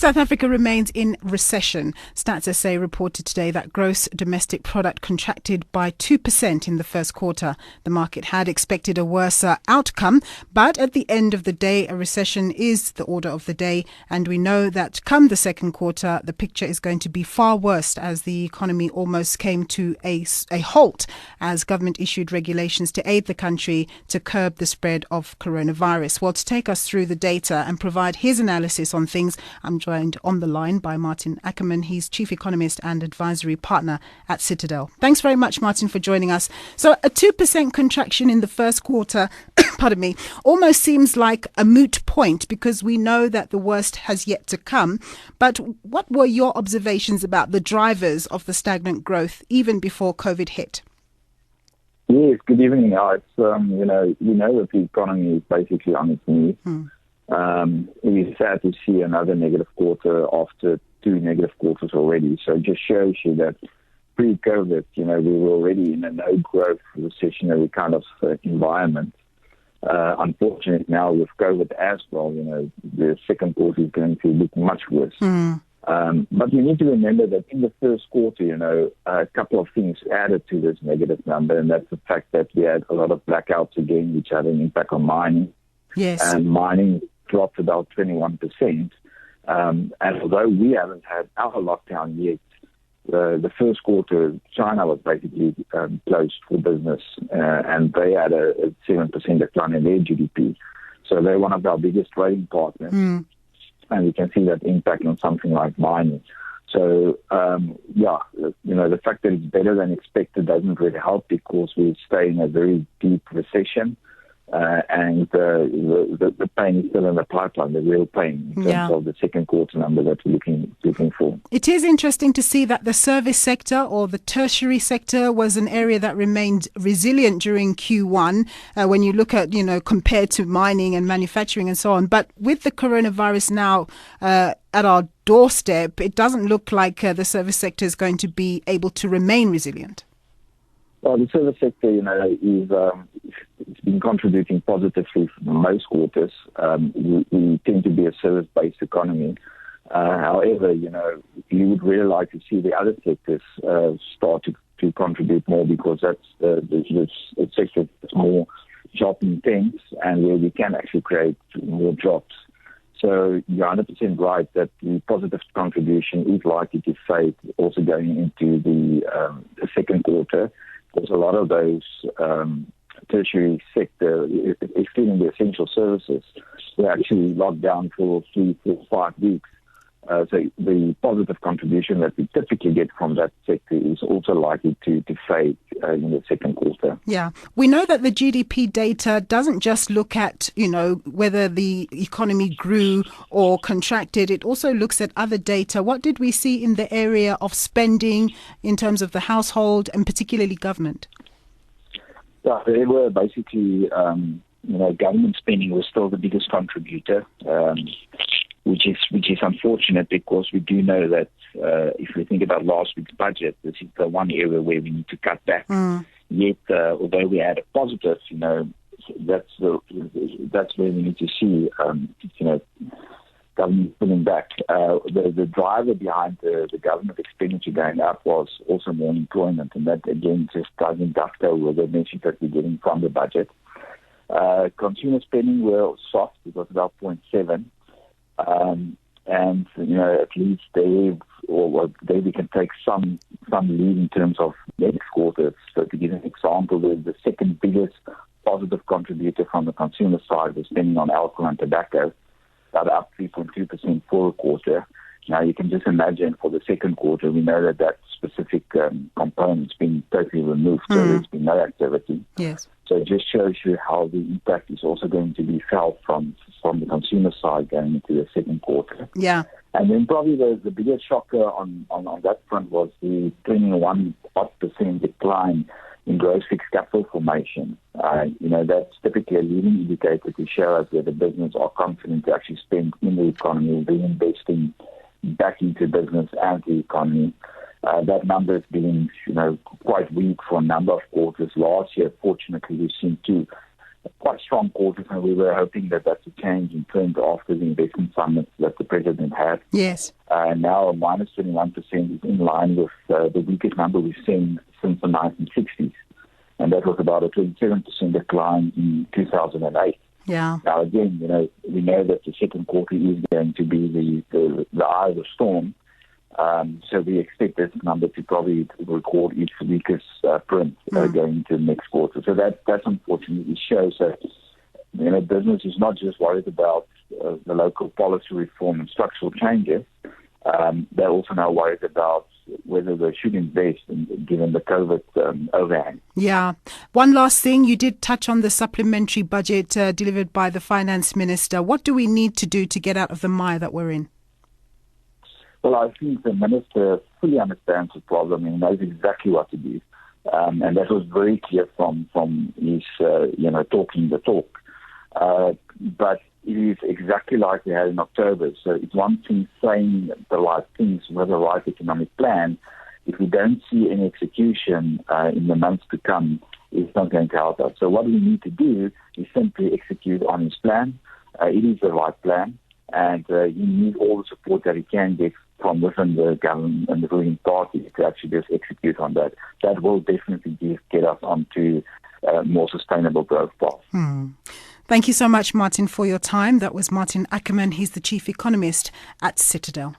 South Africa remains in recession. Stats SA reported today that gross domestic product contracted by 2% in the first quarter. The market had expected a worse outcome, but at the end of the day, a recession is the order of the day. And we know that come the second quarter, the picture is going to be far worse as the economy almost came to a halt as government issued regulations to aid the country to curb the spread of coronavirus. Well, to take us through the data and provide his analysis on things, I'm joined on the line by Maarten Ackerman. He's Chief Economist and Advisory Partner at Citadel. Thanks very much, Maarten, for joining us. So a 2% contraction in the first quarter, pardon me, almost seems like a moot point because we know that the worst has yet to come. But what were your observations about the drivers of the stagnant growth even before COVID hit? Yes, good evening. It's, we know that the economy is basically on its knees. It is sad to see another negative quarter after two negative quarters already. So it just shows you that pre-COVID, we were already in a no-growth recessionary kind of environment. Unfortunately, now with COVID as well, the second quarter is going to look much worse. But you need to remember that in the first quarter, a couple of things added to this negative number, and that's the fact that we had a lot of blackouts again, which had an impact on mining. Yes. And mining dropped about 21%. And although we haven't had our lockdown yet, the first quarter, China was basically closed for business, and they had a 7% decline in their GDP. So they're one of our biggest trading partners. And you can see that impact on something like mining. So, the fact that it's better than expected doesn't really help because we stay in a very deep recession. And the pain is still in the pipeline, the real pain in terms of the second quarter number that we're looking for. It is interesting to see that the service sector or the tertiary sector was an area that remained resilient during Q1 when you look at, compared to mining and manufacturing and so on. But with the coronavirus now at our doorstep, it doesn't look like the service sector is going to be able to remain resilient. Well, the service sector, it's been contributing positively for most quarters. We tend to be a service-based economy. However, you would really like to see the other sectors start to contribute more because that's the sector that's more job intense and where we can actually create more jobs. So you're 100% right that the positive contribution is likely to fade also going into the second quarter. Because a lot of those tertiary sector, excluding the essential services, were actually locked down for 3, 4, 5 weeks. So the positive contribution that we typically get from that sector is also likely to fade in the second quarter. Yeah. We know that the GDP data doesn't just look at, whether the economy grew or contracted. It also looks at other data. What did we see in the area of spending in terms of the household and particularly government? Yeah, they were basically, government spending was still the biggest contributor. Which is unfortunate because we do know that if we think about last week's budget, this is the one area where we need to cut back. Yet, although we had a positive, that's where we need to see, government pulling back. The driver behind the government expenditure going up was also more employment, and that again just doesn't dovetail with the message that we're getting from the budget. Consumer spending were soft; it was about 0.7. And at least there we can take some lead in terms of next quarter. So to give an example, the second biggest positive contributor from the consumer side was spending on alcohol and tobacco, about up 3.2% for a quarter. Now you can just imagine for the second quarter, we know that specific component's been totally removed, so there's been no activity. Yes. So it just shows you how the impact is also going to be felt from the consumer side going into the second quarter. Yeah. And then probably the biggest shocker on that front was the 21% decline in gross fixed capital formation. That's typically a leading indicator to show us that the business are confident to actually spend in the economy, reinvesting back into business and the economy. That number has been, quite weak for a number of quarters. Last year, fortunately, we've seen two quite strong quarters, and we were hoping that that's a change in trend after the investment summit that the president had. Yes. Now minus 21% is in line with the weakest number we've seen since the 1960s. And that was about a 27% decline in 2008. Yeah. Now, again, we know that the second quarter is going to be the eye of the storm. So we expect this number to probably record its weakest print going into the next quarter. So that's unfortunately shows that business is not just worried about the local policy reform and structural changes. They're also now worried about whether they should invest given the COVID overhang. Yeah. One last thing, you did touch on the supplementary budget delivered by the finance minister. What do we need to do to get out of the mire that we're in? Well, I think the minister fully understands the problem and knows exactly what to do. And that was very clear from his, talking the talk. But it is exactly like we had in October. So it's one thing saying the right things with the right economic plan. If we don't see any execution in the months to come, it's not going to help us. So what we need to do is simply execute on his plan. It is the right plan. And he needs all the support that he can get from within the government and the ruling party to actually just execute on that. That will definitely get us onto a more sustainable growth path. Thank you so much, Maarten, for your time. That was Maarten Ackerman. He's the chief economist at Citadel.